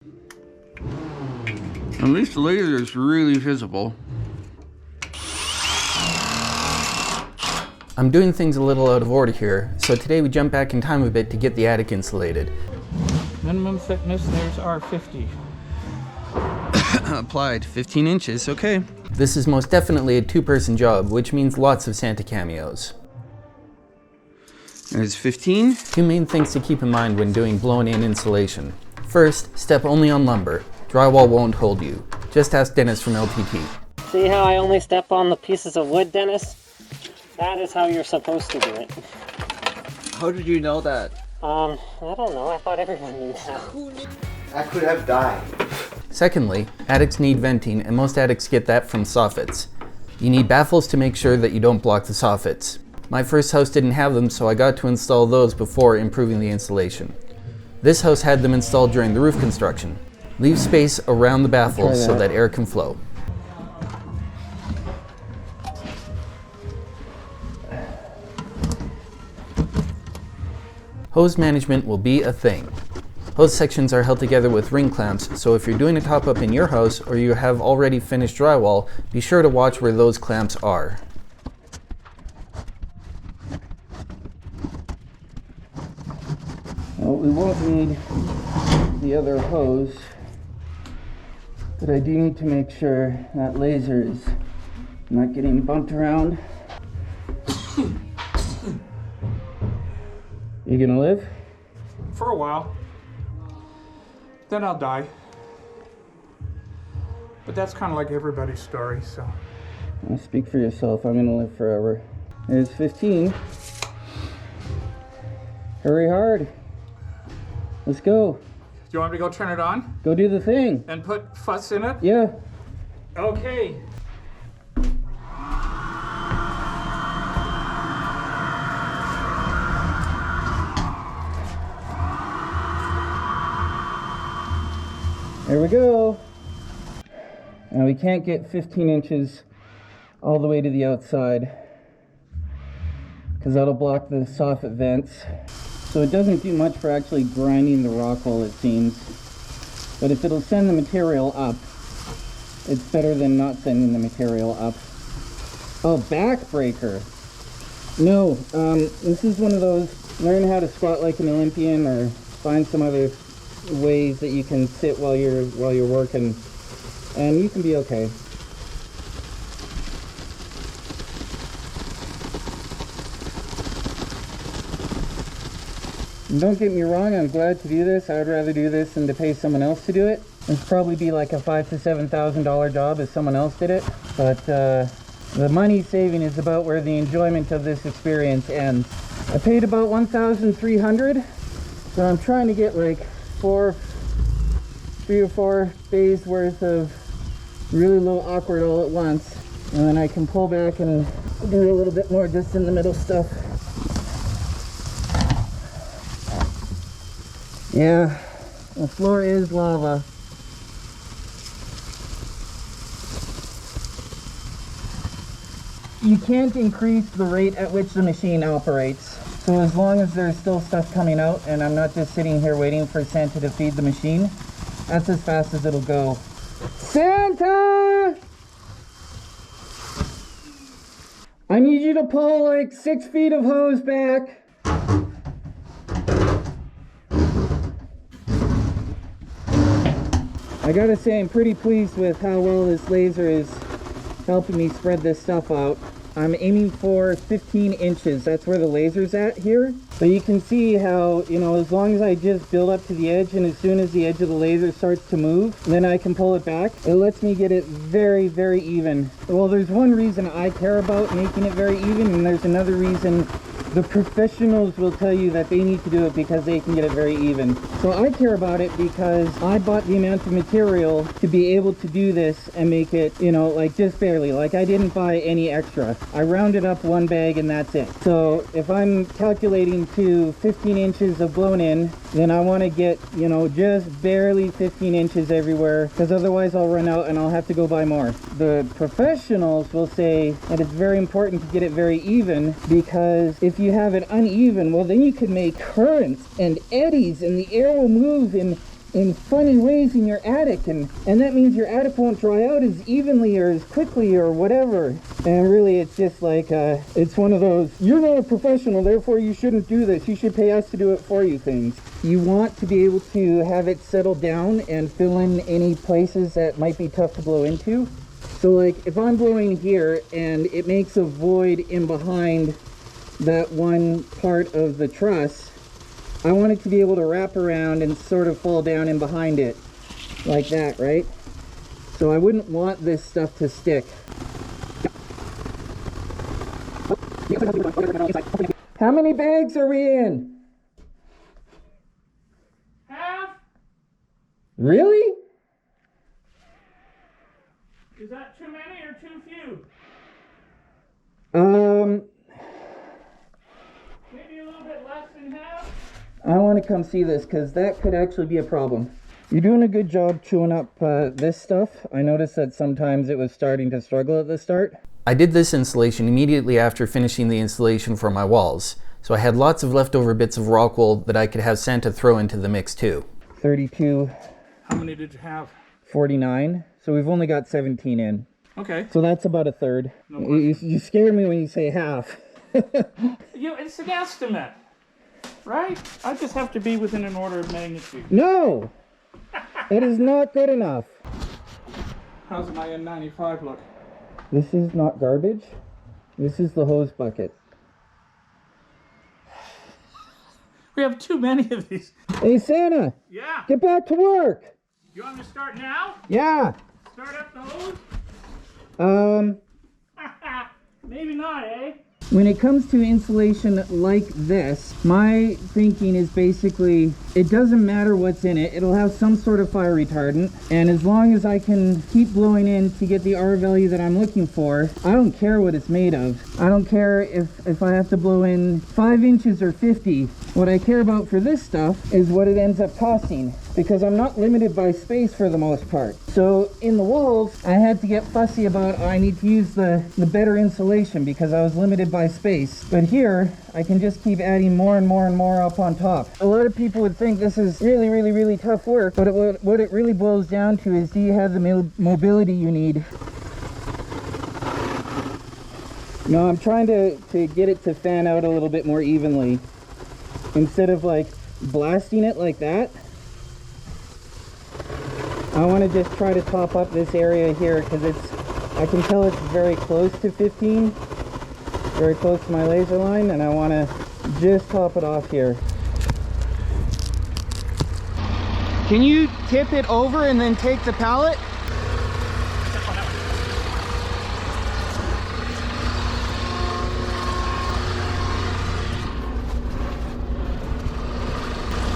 At least the laser is really visible. I'm doing things a little out of order here, so today we jump back in time a bit to get the attic insulated. Minimum thickness, there's our 50. Applied 15 inches, okay. This is most definitely a two-person job, which means lots of Santa cameos. There's 15. Two main things to keep in mind when doing blown-in insulation. First, step only on lumber. Drywall won't hold you. Just ask Dennis from LTT. See how I only step on the pieces of wood, Dennis? That is how you're supposed to do it. How did you know that? I don't know. I thought everyone knew that. I could have died. Secondly, attics need venting, and most attics get that from soffits. You need baffles to make sure that you don't block the soffits. My first house didn't have them, so I got to install those before improving the insulation. This house had them installed during the roof construction. Leave space around the baffles so that air can flow. Hose management will be a thing. Hose sections are held together with ring clamps, so if you're doing a top-up in your house or you have already finished drywall, be sure to watch where those clamps are. Well, we won't need the other hose, but I do need to make sure that laser is not getting bumped around. You gonna live? For a while. Then I'll die. But that's kind of like everybody's story, so. I'll speak for yourself. I'm gonna live forever. There's 15. Hurry hard. Let's go. Do you want me to go turn it on? Go do the thing. And put fuss in it? Yeah. Okay. There we go. Now we can't get 15 inches all the way to the outside because that'll block the soffit vents. So it doesn't do much for actually grinding the rock wall, it seems. But if it'll send the material up, it's better than not sending the material up. Oh, backbreaker. No, this is one of those, learn how to squat like an Olympian or find some other ways that you can sit while you're working, and you can be okay. And don't get me wrong, I'm glad to do this. I would rather do this than to pay someone else to do it. It'd probably be like a $5,000 to $7,000 job if someone else did it, but the money saving is about where the enjoyment of this experience ends. I paid about $1,300, so I'm trying to get like 3 or 4 days worth of really low awkward all at once, and then I can pull back and do a little bit more just in the middle stuff. Yeah, the floor is lava. You can't increase the rate at which the machine operates. So as long as there's still stuff coming out and I'm not just sitting here waiting for Santa to feed the machine, that's as fast as it'll go. Santa! I need you to pull like 6 feet of hose back. I gotta say, I'm pretty pleased with how well this laser is helping me spread this stuff out. I'm aiming for 15 inches. That's where the laser's at here. But you can see how, you know, as long as I just build up to the edge, and as soon as the edge of the laser starts to move, then I can pull it back. It lets me get it very, very even. Well, there's one reason I care about making it very even, and there's another reason the professionals will tell you that they need to do it because they can get it very even. So I care about it because I bought the amount of material to be able to do this and make it, you know, like just barely. Like I didn't buy any extra. I rounded up 1 bag and that's it. So if I'm calculating to 15 inches of blown in, then I want to get, you know, just barely 15 inches everywhere, because otherwise I'll run out and I'll have to go buy more. The professionals will say that it's very important to get it very even, because if you have it uneven, well then you could make currents and eddies and the air will move in in funny ways in your attic, and that means your attic won't dry out as evenly or as quickly or whatever. And really, it's just like, it's one of those, you're not a professional, therefore you shouldn't do this, you should pay us to do it for you things. You want to be able to have it settle down and fill in any places that might be tough to blow into. So like, if I'm blowing here and it makes a void in behind that one part of the truss, I want it to be able to wrap around and sort of fall down in behind it like that, right? So I wouldn't want this stuff to stick. How many bags are we in? Half? Really? Is that too many or too few? Maybe a little bit less than half? I want to come see this because that could actually be a problem. You're doing a good job chewing up this stuff. I noticed that sometimes it was starting to struggle at the start. I did this installation immediately after finishing the installation for my walls, so I had lots of leftover bits of rock wool that I could have Santa throw into the mix too. 32, How many did you have? 49. So we've only got 17 in. Okay. So that's about a third. No You scare me when you say half. It's an estimate, right? I just have to be within an order of magnitude. No! That is not good enough. How's my N95 look? This is not garbage. This is the hose bucket. We have too many of these. Hey Santa, Yeah. get back to work. You want me to start now? Yeah. Start up the hose? Maybe not, eh? When it comes to insulation like this, my thinking is basically, it doesn't matter what's in it, it'll have some sort of fire retardant, and as long as I can keep blowing in to get the R value that I'm looking for, I don't care what it's made of. I don't care if I have to blow in 5 inches or 50. What I care about for this stuff is what it ends up costing, because I'm not limited by space for the most part. So in the walls, I had to get fussy about, I need to use the better insulation because I was limited by space. But here, I can just keep adding more and more and more up on top. A lot of people would think this is really, really, really tough work, but what it really boils down to is, do you have the mobility you need? No, I'm trying to get it to fan out a little bit more evenly. Instead of like blasting it like that, I want to just try to top up this area here because I can tell it's very close to 15, very close to my laser line, and I want to just top it off here. Can you tip it over and then take the pallet?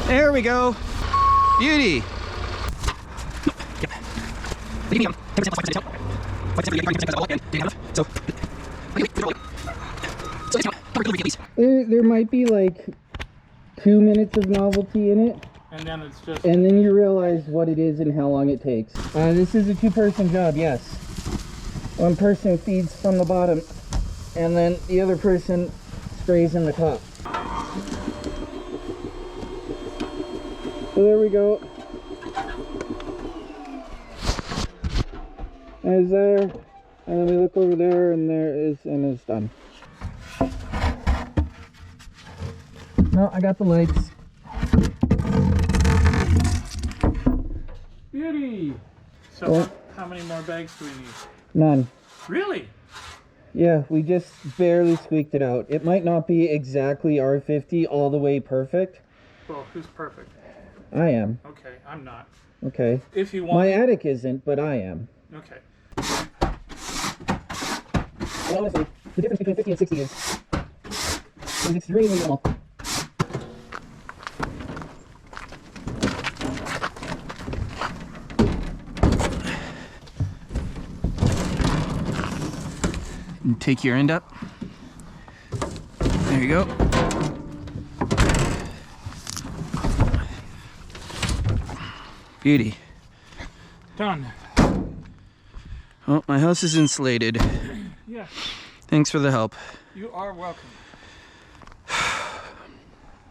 There we go. Beauty. There might be like 2 minutes of novelty in it. And then it's just... And then you realize what it is and how long it takes. This is a 2-person job, yes. One person feeds from the bottom, and then the other person sprays in the top. So there we go. There's there, and then we look over there, and there is, and it's done. No, I got the lights. Beauty! So Oh. how many more bags do we need? None. Really? Yeah, we just barely squeaked it out. It might not be exactly R50 all the way perfect. Well, who's perfect? I am. Okay, I'm not. Okay. If you want... My attic isn't, but I am. Okay. Honestly, the difference between 50 and 60 is extremely minimal. Take your end up. There you go. Beauty. Done. Well, my house is insulated. Yeah, Thanks for the help. you are welcome.